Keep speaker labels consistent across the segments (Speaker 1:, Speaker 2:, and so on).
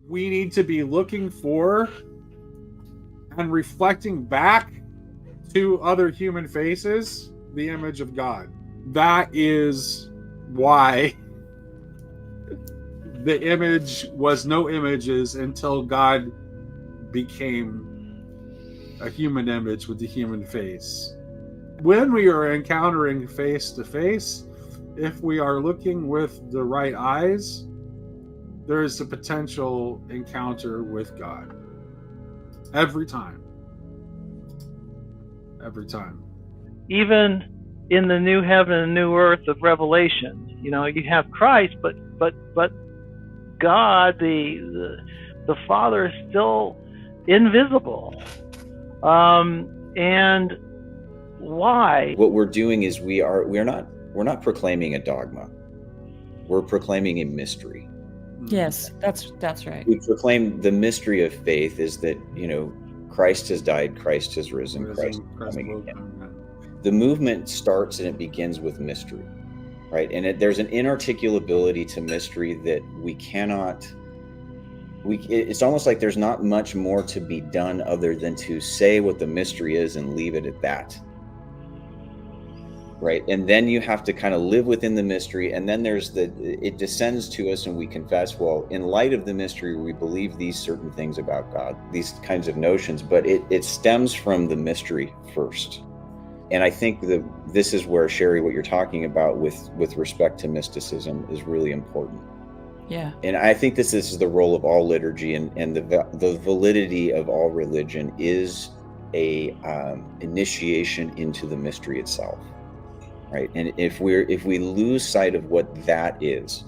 Speaker 1: we need to be looking for and reflecting back to other human faces the image of God. That is why the image was no images until God became a human image with the human face. When we are encountering face to face, if we are looking with the right eyes, there is a potential encounter with God. Every time. Every time.
Speaker 2: Even in the new heaven and new earth of Revelation, you have Christ, but God, the Father, is still invisible. And why?
Speaker 3: What we're doing is we're not proclaiming a dogma. We're proclaiming a mystery.
Speaker 4: Yes, that's right.
Speaker 3: We proclaim the mystery of faith is that, Christ has died, Christ has risen, Christ is coming again. The movement starts and it begins with mystery, right? And there's an inarticulability to mystery that we cannot. It's almost like there's not much more to be done other than to say what the mystery is and leave it at that. Right. And then you have to kind of live within the mystery. And then it descends to us and we confess, well, in light of the mystery, we believe these certain things about God, these kinds of notions, but it stems from the mystery first. And I think this is where, Sherry, what you're talking about with respect to mysticism is really important.
Speaker 4: Yeah.
Speaker 3: And I think this is the role of all liturgy and the validity of all religion is a initiation into the mystery itself. Right. And if we lose sight of what that is,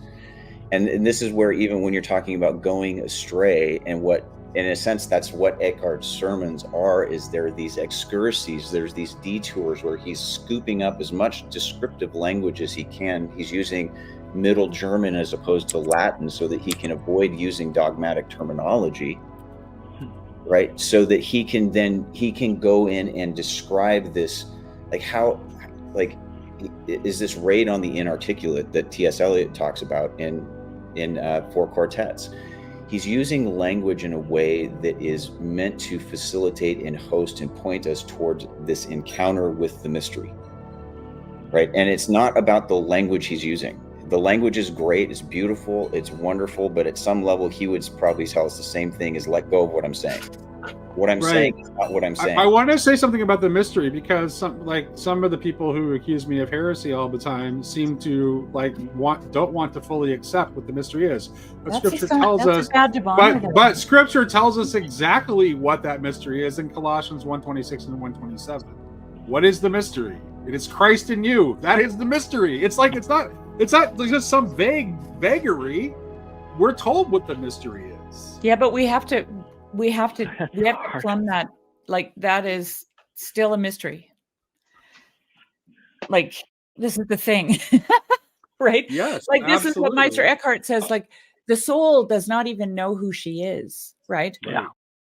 Speaker 3: and this is where even when you're talking about going astray and what, in a sense, that's what Eckhart's sermons are, is there are these excursies, there's these detours where he's scooping up as much descriptive language as he can. He's using Middle German as opposed to Latin so that he can avoid using dogmatic terminology, right? So that he can go in and describe this, is this raid on the inarticulate that T.S. Eliot talks about in Four Quartets. He's using language in a way that is meant to facilitate and host and point us towards this encounter with the mystery, right? And it's not about the language he's using. The language is great, it's beautiful, it's wonderful, but at some level he would probably tell us the same thing as let go of what I'm saying. What I'm saying is not what I'm saying.
Speaker 1: I want to say something about the mystery because some of the people who accuse me of heresy all the time seem to don't want to fully accept what the mystery is. But Scripture tells us. But Scripture tells us exactly what that mystery is in Colossians 1:26 and 1:27. What is the mystery? It is Christ in you. That is the mystery. It's not just some vagary. We're told what the mystery is.
Speaker 4: Yeah, but we have to plumb that. Like, that is still a mystery. Like, this is the thing. Right?
Speaker 1: Yes.
Speaker 4: Like, this
Speaker 1: absolutely.
Speaker 4: is what Meister Eckhart says, like, the soul does not even know who she is, right?
Speaker 2: Yeah.